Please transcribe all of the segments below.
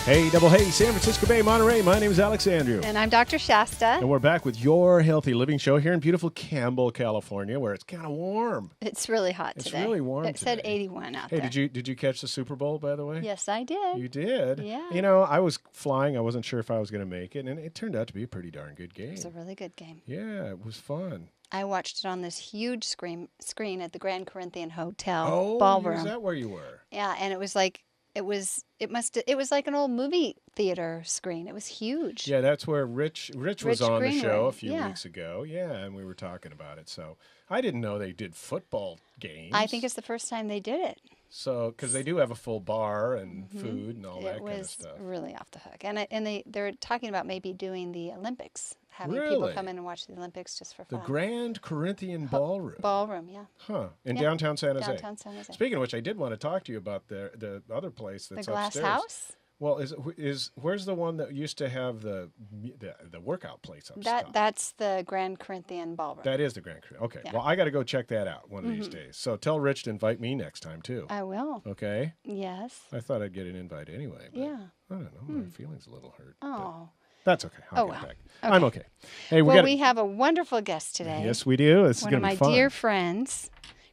Hey, double hey, San Francisco Bay, Monterey. My name is Alex Andrew. And I'm Dr. Shasta. And we're back with your Healthy Living Show here in beautiful Campbell, California, where it's kind of warm. It's really hot today. It's really warm It said today. 81 out there. Hey, did you catch the Super Bowl, by the way? Yes, I did. You did? Yeah. You know, I was flying. I wasn't sure if I was going to make it, and it turned out to be a pretty darn good game. It was a really good game. Yeah, it was fun. I watched it on this huge screen at the Grand Corinthian Hotel Oh, ballroom. is that where you were? Yeah, and it was like it was like an old movie theater screen. It was huge. Yeah, that's where Rich was on the show a few yeah. weeks ago. Yeah, and we were talking about it. So I didn't know they did football games. I think it's the first time they did it. So, because they do have a full bar and food and all that kind of stuff. It was really off the hook. And they're talking about maybe doing the Olympics, having people Really? come in and watch the Olympics just for The fun. Grand Corinthian Ballroom. Ballroom, yeah. Huh. In Yeah. downtown San Jose. Downtown San Jose. Speaking of which, I did want to talk to you about the other place that's The Glass upstairs. House? Well, where's the one that used to have the workout place upstairs? That's the Grand Corinthian Ballroom. That is the Grand Corinthian. Okay. Yeah. Well, I got to go check that out one of these days. So tell Rich to invite me next time too. I will. Okay. Yes. I thought I'd get an invite anyway. But Yeah. I don't know. My feelings a little hurt. but Oh. That's okay. I'll Oh, get well. back. Okay. I'm okay. Hey, We have a wonderful guest today. Yes, we do. This is One going of to my be fun. dear friends,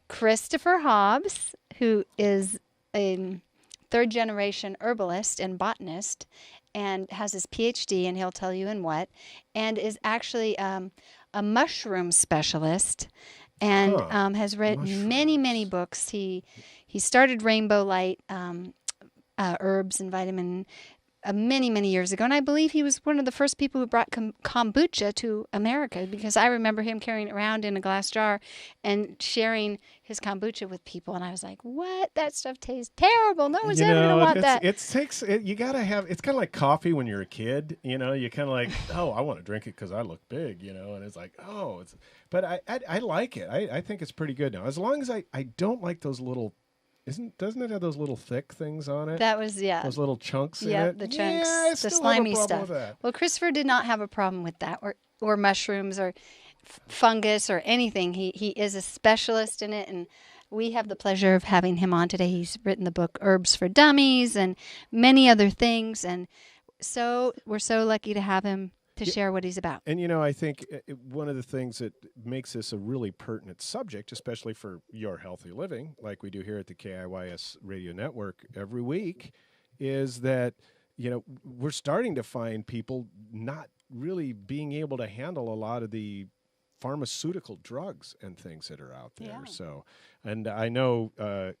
Christopher Hobbs, who is a third-generation herbalist and botanist and has his PhD, and he'll tell you in what, and is actually a mushroom specialist and has written many, many books. He started Rainbow Light herbs and vitamin many, many years ago. And I believe he was one of the first people who brought kombucha to America, because I remember him carrying it around in a glass jar and sharing his kombucha with people. And I was like, what? That stuff tastes terrible. No one's ever going to want that. You got to have, it's kind of like coffee when you're a kid, you know, you kind of like, oh, I want to drink it because I look big, you know, and it's like, but I like it. I think it's pretty good now. As long as I don't like those little, doesn't it have those little thick things on it? That was, yeah. Those little chunks in it? Yeah, the chunks, I the still slimy have a problem stuff. with that. Well, Christopher did not have a problem with that, or mushrooms, or fungus, or anything. He is a specialist in it, and we have the pleasure of having him on today. He's written the book Herbs for Dummies and many other things, and so we're so lucky to have him to share what he's about. And, you know, I think one of the things that makes this a really pertinent subject, especially for your healthy living, like we do here at the KIYS Radio Network every week, is that, you know, we're starting to find people not really being able to handle a lot of the pharmaceutical drugs and things that are out there. Yeah. So, and I know,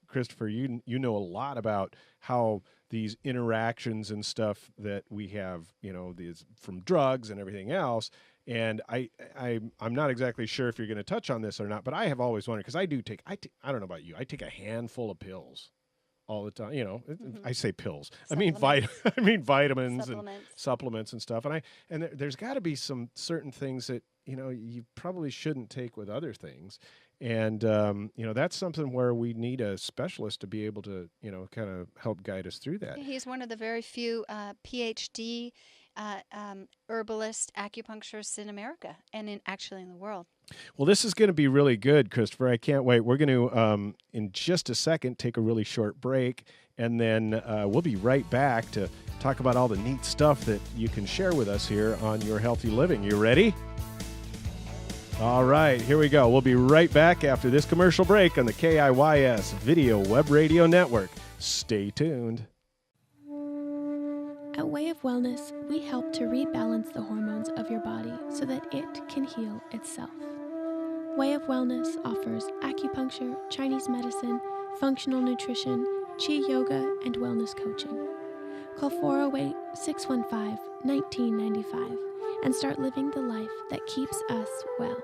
Christopher, you know a lot about how these interactions and stuff that we have, you know, these from drugs and everything else. And I'm not exactly sure if you're going to touch on this or not, but I have always wondered, because I don't know about you, I take a handful of pills all the time. You know, I say pills. I mean vitamins and supplements and stuff. And there's got to be some certain things that, you know, you probably shouldn't take with other things. And, you know, that's something where we need a specialist to be able to, you know, kind of help guide us through that. He's one of the very few PhD herbalist acupuncturists in America and actually in the world. Well, this is going to be really good, Christopher. I can't wait. We're going to, in just a second, take a really short break, and then we'll be right back to talk about all the neat stuff that you can share with us here on Your Healthy Living. You ready? All right, here we go. We'll be right back after this commercial break on the KIYS Video Web Radio Network. Stay tuned. At Way of Wellness, we help to rebalance the hormones of your body so that it can heal itself. Way of Wellness offers acupuncture, Chinese medicine, functional nutrition, Qi yoga, and wellness coaching. Call 408-615-1995 and start living the life that keeps us well.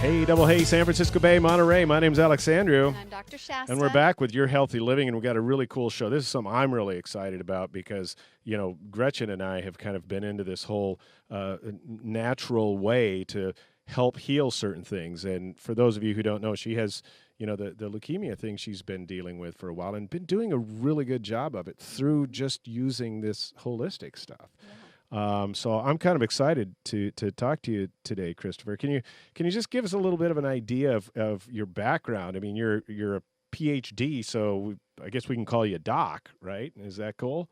Hey, double hey, San Francisco Bay, Monterey. My name's Alex Andrew. And I'm Dr. Shasta. And we're back with Your Healthy Living, and we've got a really cool show. This is something I'm really excited about because, you know, Gretchen and I have kind of been into this whole natural way to help heal certain things. And for those of you who don't know, she has, you know, the leukemia thing she's been dealing with for a while and been doing a really good job of it through just using this holistic stuff. Yeah. So I'm kind of excited to talk to you today, Christopher. Can you just give us a little bit of an idea of your background? I mean, you're a PhD, so I guess we can call you Doc, right? Is that cool?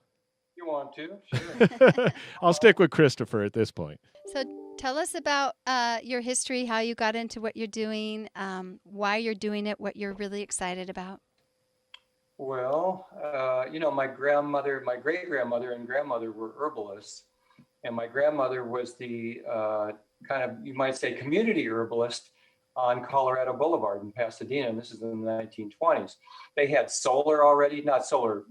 You want to? Sure. I'll stick with Christopher at this point. So tell us about your history, how you got into what you're doing, why you're doing it, what you're really excited about. Well, my grandmother, my great-grandmother and grandmother were herbalists. And my grandmother was the kind of, you might say, community herbalist on Colorado Boulevard in Pasadena. And this is in the 1920s. They had solar already, not solar,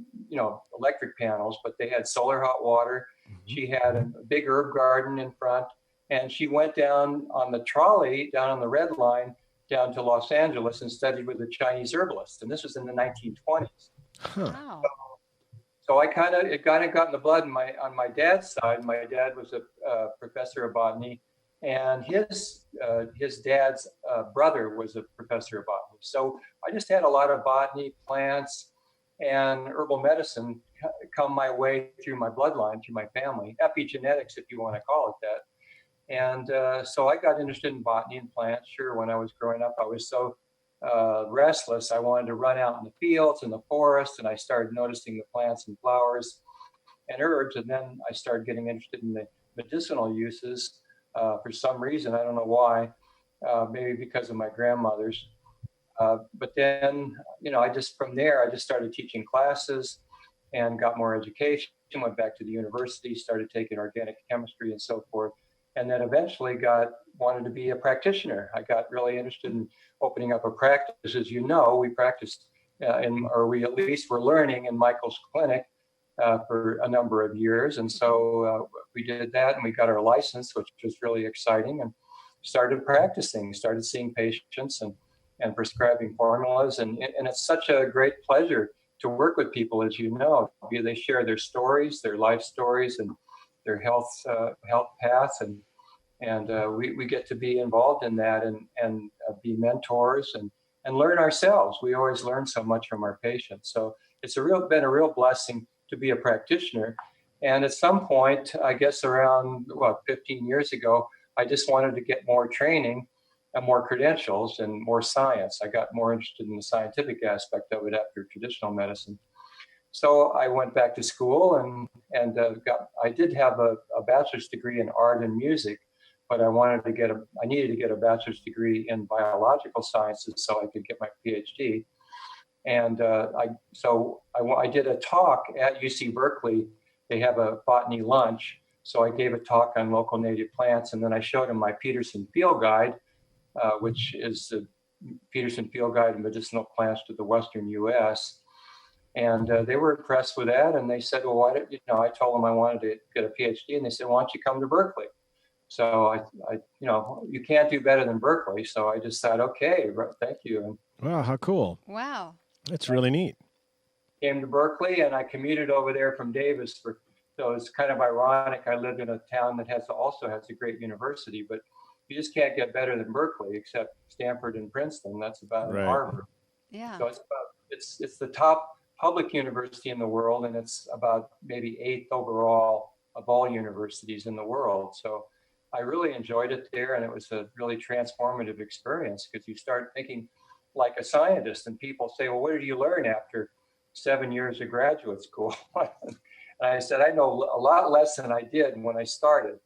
electric panels, but they had solar hot water. Mm-hmm. She had a big herb garden in front. And she went down on the trolley, down on the red line, down to Los Angeles and studied with a Chinese herbalist. And this was in the 1920s. Huh. Wow. So it kind of got in the blood on my dad's side. My dad was a professor of botany, and his dad's brother was a professor of botany. So I just had a lot of botany, plants, and herbal medicine come my way through my bloodline, through my family, epigenetics, if you want to call it that. And so I got interested in botany and plants. Sure, when I was growing up, I was so restless. I wanted to run out in the fields and the forest, and I started noticing the plants and flowers and herbs. And then I started getting interested in the medicinal uses for some reason. I don't know why, maybe because of my grandmother's. But then, from there, I just started teaching classes and got more education, went back to the university, started taking organic chemistry and so forth. And then eventually wanted to be a practitioner. I got really interested in opening up a practice. As you know, we practiced we at least were learning in Michael's clinic for a number of years. And so we did that, and we got our license, which was really exciting, and started practicing, started seeing patients and prescribing formulas. And it's such a great pleasure to work with people, as you know. They share their stories, their life stories, and their health paths, and we get to be involved in that and be mentors and learn ourselves. We always learn so much from our patients. So it's been a real blessing to be a practitioner. And at some point, I guess around 15 years ago, I just wanted to get more training and more credentials and more science. I got more interested in the scientific aspect of it after traditional medicine. So I went back to school and I did have a bachelor's degree in art and music, but I needed to get a bachelor's degree in biological sciences so I could get my PhD. And I did a talk at UC Berkeley. They have a botany lunch. So I gave a talk on local native plants, and then I showed them my Peterson Field Guide, which is the Peterson Field Guide of Medicinal Plants to the Western U.S. And they were impressed with that, and they said, "Well, I told them I wanted to get a PhD, and they said, "Why don't you come to Berkeley?" So you can't do better than Berkeley. So I just said, "Okay, thank you." And wow, how cool! Wow, that's really neat. Came to Berkeley, and I commuted over there from Davis so it's kind of ironic. I lived in a town that also has a great university, but you just can't get better than Berkeley, except Stanford and Princeton. That's about right. Harvard. Yeah. So it's the top public university in the world, and it's about maybe 8th overall of all universities in the world. So I really enjoyed it there, and it was a really transformative experience because you start thinking like a scientist, and people say, "Well, what did you learn after 7 years of graduate school?" And I said, "I know a lot less than I did when I started."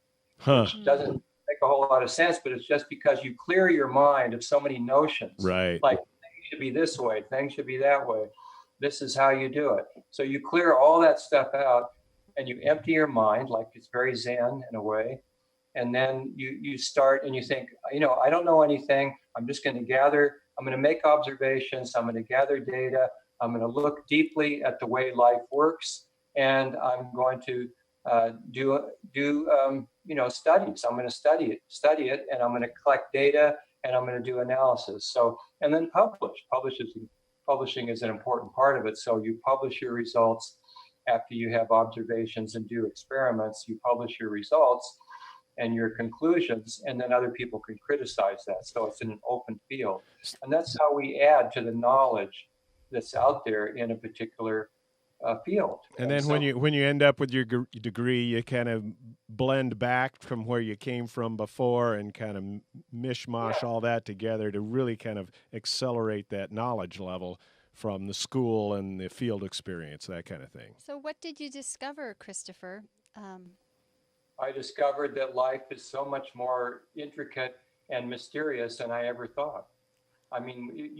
Which doesn't make a whole lot of sense, but it's just because you clear your mind of so many notions. Right. Like things should be this way, things should be that way. This is how you do it. So you clear all that stuff out and you empty your mind, like it's very Zen in a way. And then you start and you think, I don't know anything. I'm just going to make observations. I'm going to gather data. I'm going to look deeply at the way life works. And I'm going to do studies. I'm going to study it, and I'm going to collect data, and I'm going to do analysis. So, and then Publishing is an important part of it. So you publish your results after you have observations and do experiments. You publish your results and your conclusions, and then other people can criticize that. So it's in an open field. And that's how we add to the knowledge that's out there in a particular field. And then so, when you end up with your degree, you kind of blend back from where you came from before and kind of mishmash all that together to really kind of accelerate that knowledge level from the school and the field experience, that kind of thing. So, what did you discover, Christopher? I discovered that life is so much more intricate and mysterious than I ever thought. I mean,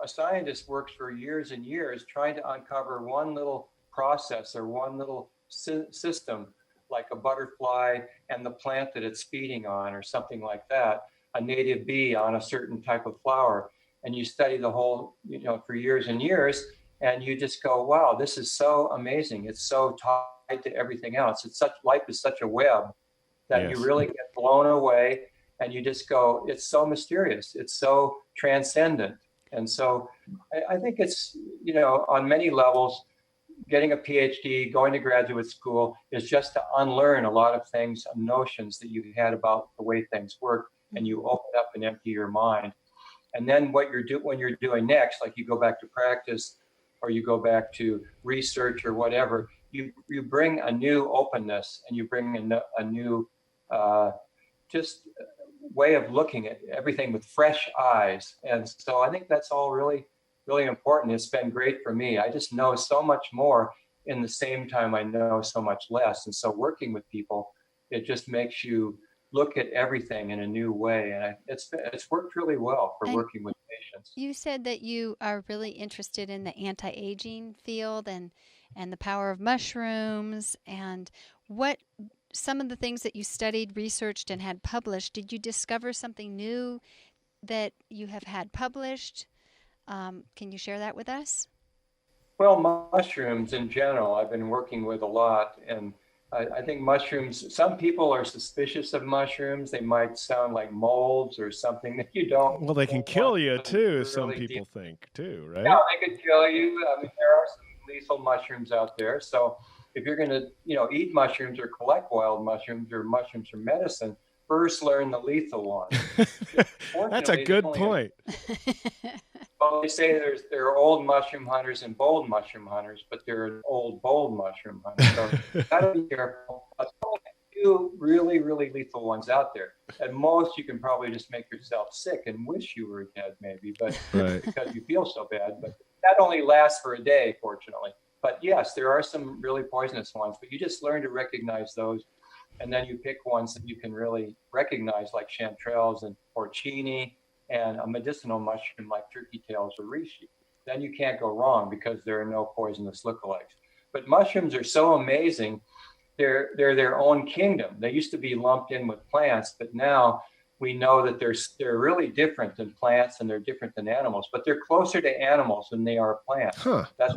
a scientist works for years and years trying to uncover one little process or one little system, like a butterfly and the plant that it's feeding on or something like that, a native bee on a certain type of flower. And you study the whole, for years and years, and you just go, wow, this is so amazing. It's so tied to everything else. Life is such a web that you really get blown away. And you just go, it's so mysterious. It's so transcendent. And so I think it's, on many levels, getting a PhD, going to graduate school is just to unlearn a lot of things, notions that you had about the way things work, and you open up and empty your mind. And then when you're doing next, like you go back to practice or you go back to research or whatever, you bring a new openness and you bring a new just way of looking at everything with fresh eyes. And so I think that's all really, really important. It's been great for me. I just know so much more in the same time I know so much less. And so working with people, it just makes you look at everything in a new way. And it's worked really well for working with patients. You said that you are really interested in the anti-aging field and the power of mushrooms. And what some of the things that you studied, researched, and had published, did you discover something new that you have had published? Can you share that with us? Well, mushrooms in general, I've been working with a lot. And I think mushrooms, some people are suspicious of mushrooms. They might sound like molds or something that you don't. Well, they can kill you too, some people think too, right? Yeah, they could kill you. I mean, there are some lethal mushrooms out there. So if you're going to, eat mushrooms or collect wild mushrooms or mushrooms for medicine, first learn the lethal ones. That's a good point. Well, they say there are old mushroom hunters and bold mushroom hunters, but there are old, bold mushroom hunters. So gotta be careful. There's only a few really, really lethal ones out there. At most, you can probably just make yourself sick and wish you were dead, maybe, but because you feel so bad. But that only lasts for a day, fortunately. But yes, there are some really poisonous ones, but you just learn to recognize those. And then you pick ones that you can really recognize, like chanterelles and porcini, and a medicinal mushroom like turkey tails or reishi. Then you can't go wrong because there are no poisonous lookalikes. But mushrooms are so amazing. They're their own kingdom. They used to be lumped in with plants, but now we know that they're really different than plants and they're different than animals, but they're closer to animals than they are plants. Huh. That's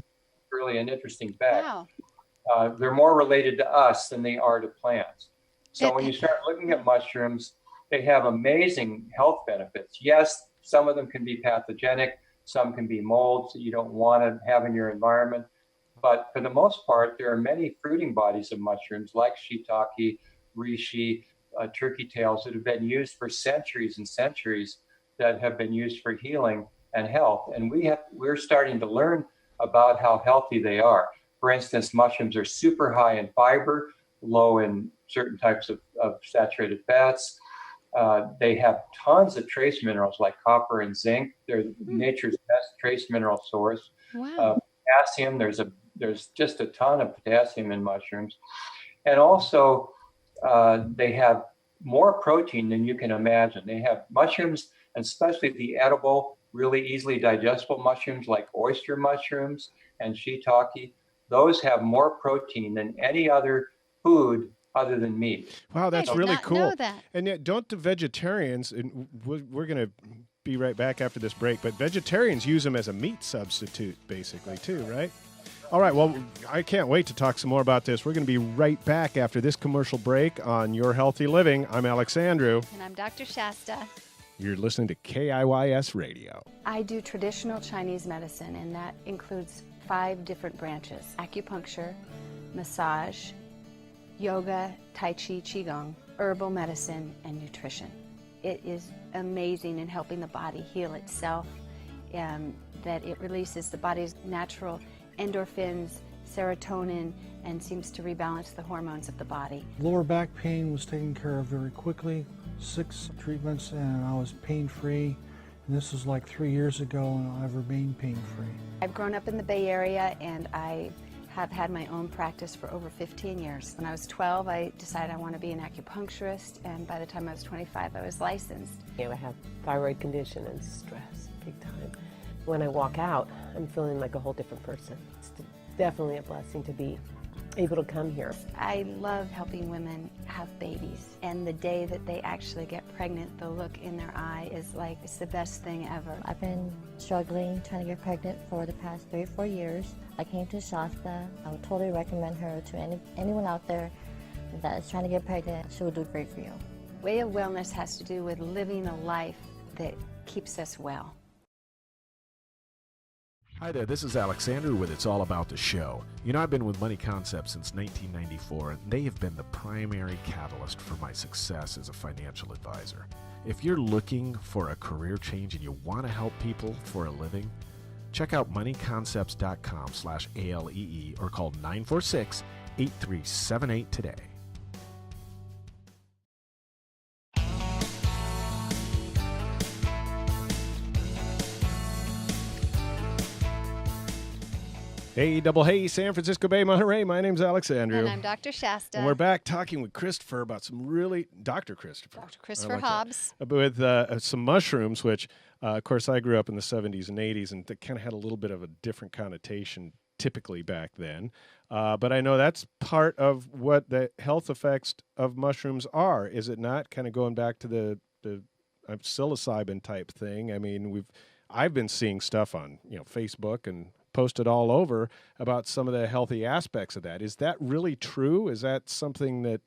really an interesting fact. Wow. They're more related to us than they are to plants. So when you start looking at mushrooms, they have amazing health benefits. Yes, some of them can be pathogenic. Some can be molds that you don't want to have in your environment. But for the most part, there are many fruiting bodies of mushrooms like shiitake, reishi, turkey tails that have been used for centuries and centuries, that have been used for healing and health. And we're starting to learn about how healthy they are. For instance, mushrooms are super high in fiber, low in certain types of saturated fats. They have tons of trace minerals like copper and zinc. They're nature's best trace mineral source. Wow. Potassium, there's just a ton of potassium in mushrooms. And also, they have more protein than you can imagine. They have mushrooms, and especially the edible, really easily digestible mushrooms like oyster mushrooms and shiitake. Those have more protein than any other food other than meat. Wow, that's I did really not cool. know that. And yet, don't the vegetarians, and we're going to be right back after this break, but vegetarians use them as a meat substitute, basically, too, right? All right, well, I can't wait to talk some more about this. We're going to be right back after this commercial break on Your Healthy Living. I'm Alex Andrew. And I'm Dr. Shasta. You're listening to KIYS Radio. I do traditional Chinese medicine, and that includes 5 different branches: acupuncture, massage, yoga, tai chi, qigong, herbal medicine, and nutrition. It is amazing in helping the body heal itself, that it releases the body's natural endorphins, serotonin, and seems to rebalance the hormones of the body. Lower back pain was taken care of very quickly. 6 treatments and I was pain-free. And this was like 3 years ago and I've remained pain-free. I've grown up in the Bay Area and I have had my own practice for over 15 years. When I was 12, I decided I want to be an acupuncturist, and by the time I was 25, I was licensed. I have thyroid condition and stress, big time. When I walk out, I'm feeling like a whole different person. It's definitely a blessing to be able to come here. I love helping women have babies, and the day that they actually get pregnant, the look in their eye is like, it's the best thing ever. I've been struggling trying to get pregnant for the past 3 or 4 years. I came to Shasta. I would totally recommend her to anyone out there that is trying to get pregnant. She will do great for you. Way of Wellness has to do with living a life that keeps us well. Hi there, this is Alexander with It's All About the Show. You know, I've been with Money Concepts since 1994, and they have been the primary catalyst for my success as a financial advisor. If you're looking for a career change and you want to help people for a living, check out moneyconcepts.com/ALEE or call 946-8378 today. Hey, double hey, San Francisco Bay, Monterey. My name's Alex Andrew. And I'm Dr. Shasta. And we're back talking with Christopher about some really, Dr. Christopher Hobbs. With some mushrooms, which, of course, I grew up in the 70s and 80s, and they kind of had a little bit of a different connotation typically back then. But I know that's part of what the health effects of mushrooms are, is it not? Kind of going back to the psilocybin type thing. I mean, I've been seeing stuff on Facebook and posted all over about some of the healthy aspects of that. Is that really true? Is that something that,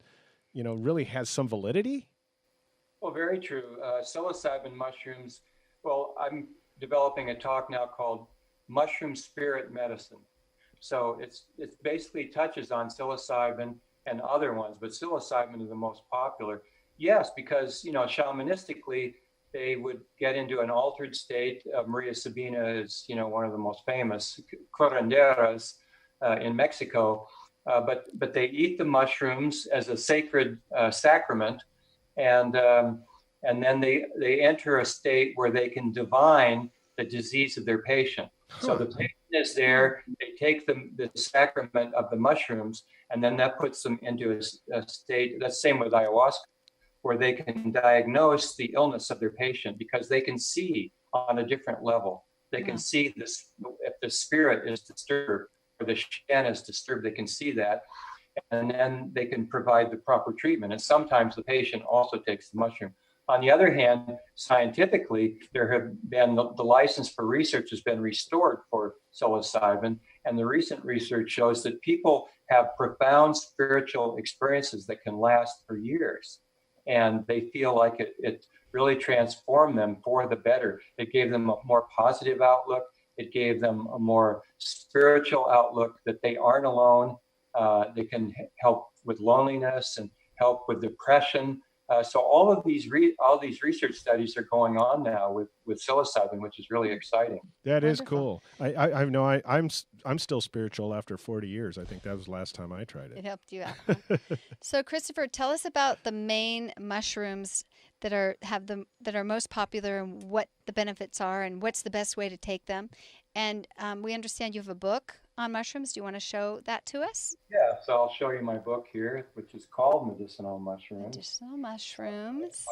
really has some validity? Well, very true. Psilocybin mushrooms, well, I'm developing a talk now called Mushroom Spirit Medicine. So it basically touches on psilocybin and other ones, but psilocybin is the most popular. Yes, because, shamanistically, they would get into an altered state. Maria Sabina is, one of the most famous curanderas in Mexico. But they eat the mushrooms as a sacred sacrament, and then they enter a state where they can divine the disease of their patient. So the patient is there. They take the sacrament of the mushrooms, and then that puts them into a state. That's the same with ayahuasca, where they can diagnose the illness of their patient because they can see on a different level. They can see this, if the spirit is disturbed or the shen is disturbed, they can see that. And then they can provide the proper treatment. And sometimes the patient also takes the mushroom. On the other hand, scientifically, there have been the license for research has been restored for psilocybin. And the recent research shows that people have profound spiritual experiences that can last for years. And they feel like it really transformed them for the better. It gave them a more positive outlook. It gave them a more spiritual outlook that they aren't alone. They can help with loneliness and help with depression. So all these research studies are going on now with psilocybin, which is really exciting. That is cool. I know I'm still spiritual after 40 years. I think that was the last time I tried it. It helped you out. Huh? So Christopher, tell us about the main mushrooms that are most popular and what the benefits are and what's the best way to take them. And we understand you have a book on mushrooms. Do you want to show that to us? Yeah, so I'll show you my book here, which is called Medicinal Mushrooms. Medicinal Mushrooms.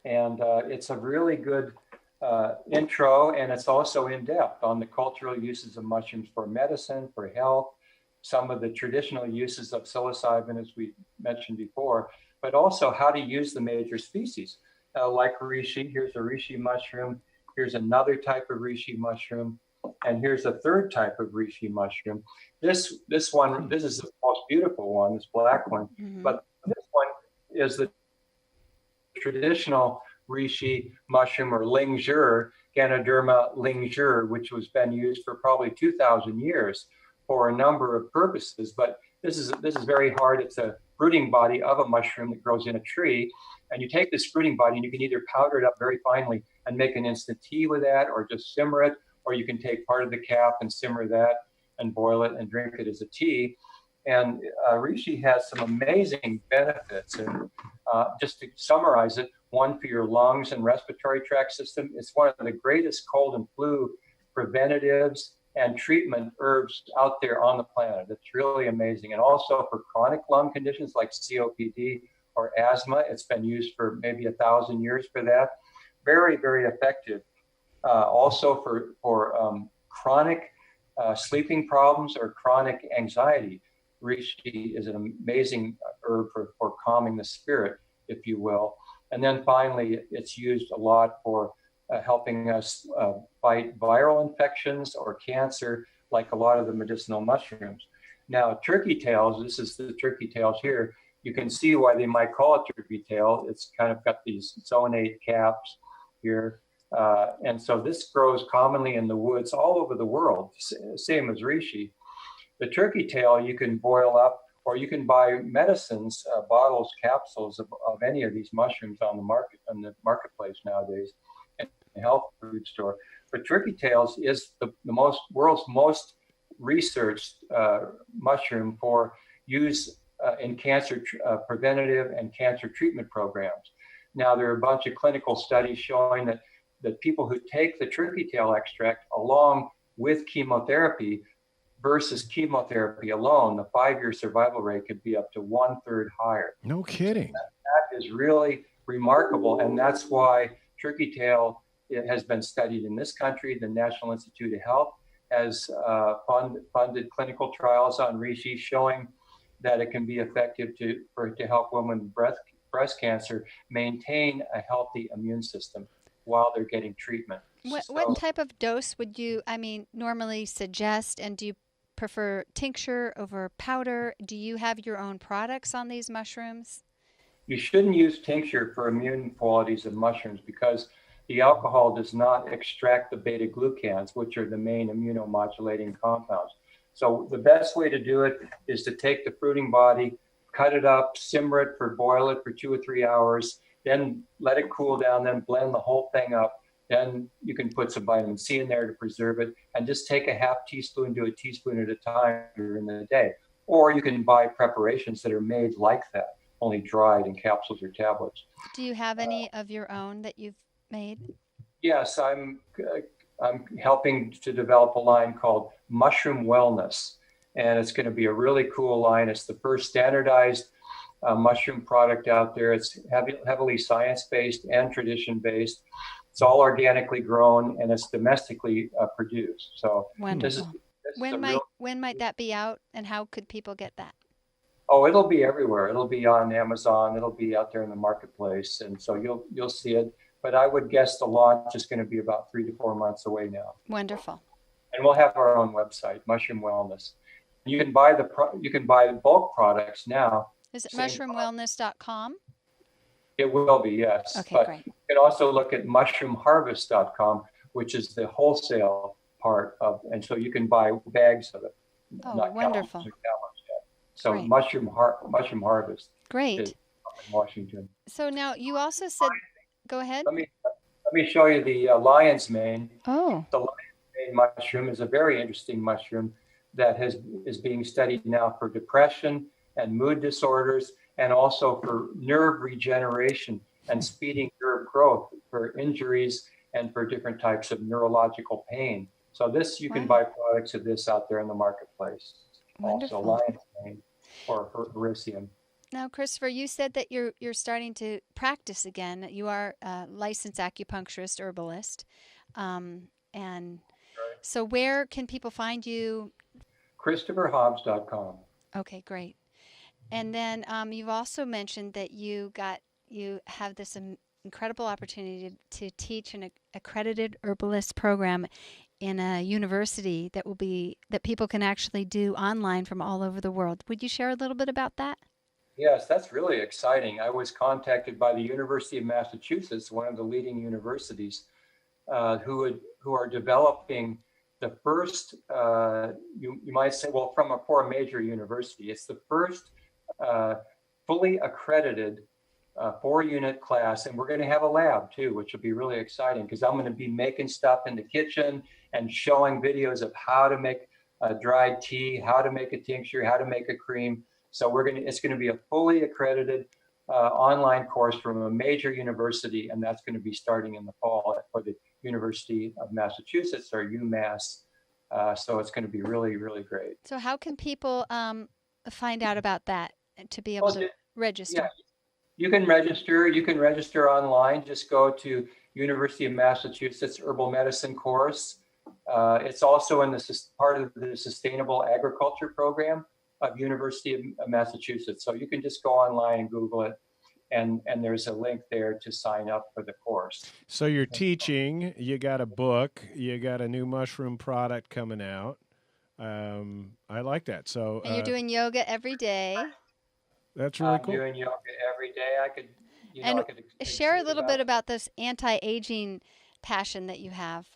And it's a really good intro, and it's also in depth on the cultural uses of mushrooms for medicine, for health, some of the traditional uses of psilocybin, as we mentioned before, but also how to use the major species. Like reishi, here's a reishi mushroom. Here's another type of reishi mushroom. And here's a third type of reishi mushroom. This one, this is the most beautiful one, this black one. Mm-hmm. But this one is the traditional reishi mushroom, or lingzhi, Ganoderma lingzhi, which has been used for probably 2,000 years for a number of purposes. But this is very hard. It's a fruiting body of a mushroom that grows in a tree. And you take this fruiting body and you can either powder it up very finely and make an instant tea with that, or just simmer it, or you can take part of the cap and simmer that. and boil it and drink it as a tea. And reishi has some amazing benefits. And just to summarize it, one for your lungs and respiratory tract system. It's one of the greatest cold and flu preventatives and treatment herbs out there on the planet. It's really amazing. And also for chronic lung conditions like COPD or asthma, it's been used for maybe 1,000 years for that. Very, very effective. Also for chronic sleeping problems or chronic anxiety. Reishi is an amazing herb for calming the spirit, if you will. And then finally, it's used a lot for helping us fight viral infections or cancer, like a lot of the medicinal mushrooms. Now, turkey tails, this is the turkey tails here. You can see why they might call it turkey tail. It's kind of got these zonate caps here. And so this grows commonly in the woods all over the world, same as reishi. The turkey tail you can boil up, or you can buy medicines, bottles, capsules of any of these mushrooms on the marketplace nowadays, in the health food store. But turkey tails is the world's most researched mushroom for use in cancer preventative and cancer treatment programs. Now, there are a bunch of clinical studies showing that people who take the turkey tail extract along with chemotherapy versus chemotherapy alone, the 5-year survival rate could be up to 1/3 higher. No kidding. That is really remarkable. And that's why turkey tail has been studied in this country. The National Institute of Health has funded clinical trials on reishi showing that it can be effective to help women with breast cancer maintain a healthy immune system while they're getting treatment. What type of dose would you, normally suggest, and do you prefer tincture over powder? Do you have your own products on these mushrooms? You shouldn't use tincture for immune qualities of mushrooms because the alcohol does not extract the beta glucans, which are the main immunomodulating compounds. So the best way to do it is to take the fruiting body, cut it up, simmer it boil it for 2 or 3 hours, then let it cool down, then blend the whole thing up. Then you can put some vitamin C in there to preserve it, and just take a half teaspoon to a teaspoon at a time during the day. Or you can buy preparations that are made like that, only dried in capsules or tablets. Do you have any of your own that you've made? Yes, I'm helping to develop a line called Mushroom Wellness, and it's going to be a really cool line. It's the first standardized mushroom product out there. It's heavily science-based and tradition-based. It's all organically grown, and it's domestically produced. So wonderful. When might that be out, and how could people get that? Oh, it'll be everywhere. It'll be on Amazon. It'll be out there in the marketplace, and so you'll see it. But I would guess the launch is going to be about 3 to 4 months away now. Wonderful. And we'll have our own website, Mushroom Wellness. You can buy the bulk products now. Is it mushroomwellness.com? It will be, yes. Okay, but great. You can also look at mushroomharvest.com, which is the wholesale part of, and so you can buy bags of it. Oh, wonderful. So great. Mushroom Harvest. Great. Is in Washington. So now you also said, go ahead. Let me show you the lion's mane. Oh. The lion's mane mushroom is a very interesting mushroom that is being studied now for depression and mood disorders, and also for nerve regeneration and speeding nerve growth for injuries and for different types of neurological pain. So you can buy products of this out there in the marketplace. Wonderful. Also lion's mane or hericium. Now, Christopher, you said that you're starting to practice again. You are a licensed acupuncturist, herbalist. And so where can people find you? ChristopherHobbs.com. Okay, great. And then you've also mentioned that you have this incredible opportunity to teach an accredited herbalist program in a university that people can actually do online from all over the world. Would you share a little bit about that? Yes, that's really exciting. I was contacted by the University of Massachusetts, one of the leading universities, who are developing the first, you might say, well, for a major university, it's the first fully accredited 4-unit class. And we're going to have a lab too, which will be really exciting because I'm going to be making stuff in the kitchen and showing videos of how to make dried tea, how to make a tincture, how to make a cream. So it's going to be a fully accredited online course from a major university, and that's going to be starting in the fall for the University of Massachusetts, or UMass. So it's going to be really, really great. So how can people find out about that to be able to register? Yeah, you can register. You can register online. Just go to University of Massachusetts Herbal Medicine course. It's also in part of the Sustainable Agriculture program of University of Massachusetts. So you can just go online and Google it, and there's a link there to sign up for the course. So you're teaching, you got a book, you got a new mushroom product coming out. I like that. So and you're doing yoga every day. That's really cool. I'm doing yoga every day. I could, share a little bit about this anti-aging passion that you have.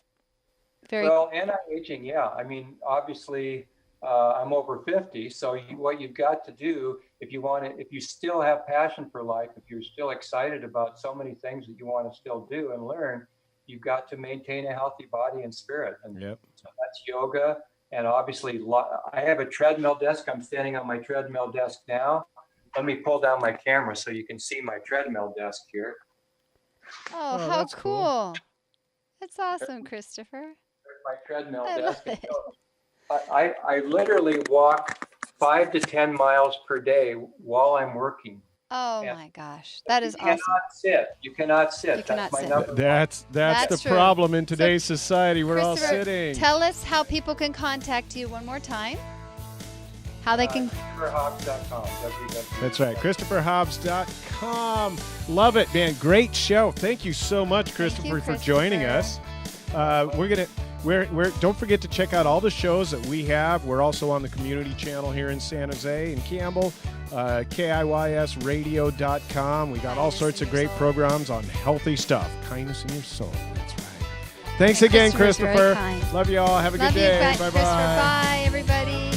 Well, anti-aging, yeah. I mean, obviously, I'm over 50, so what you've got to do, if you still have passion for life, if you're still excited about so many things that you want to still do and learn, you've got to maintain a healthy body and spirit. And so that's yoga. And obviously, I have a treadmill desk. I'm standing on my treadmill desk now. Let me pull down my camera so you can see my treadmill desk here. Oh, how cool. That's awesome, Christopher. There's my treadmill desk. I literally walk 5 to 10 miles per day while I'm working. Oh my gosh, that is awesome. You cannot sit. You cannot sit. That's the true. problem in today's society. We're all sitting. Tell us how people can contact you one more time. How they can. ChristopherHobbs.com. That's right, ChristopherHobbs.com. Love it, man. Great show. Thank you so much, Christopher, for joining us. Don't forget to check out all the shows that we have. We're also on the community channel here in San Jose and Campbell, KIYSradio.com. We got all sorts of great programs on healthy stuff. Kindness in your soul. That's right. Thanks again, Christopher. Love you all. Have a good day. Bye-bye. Bye, everybody.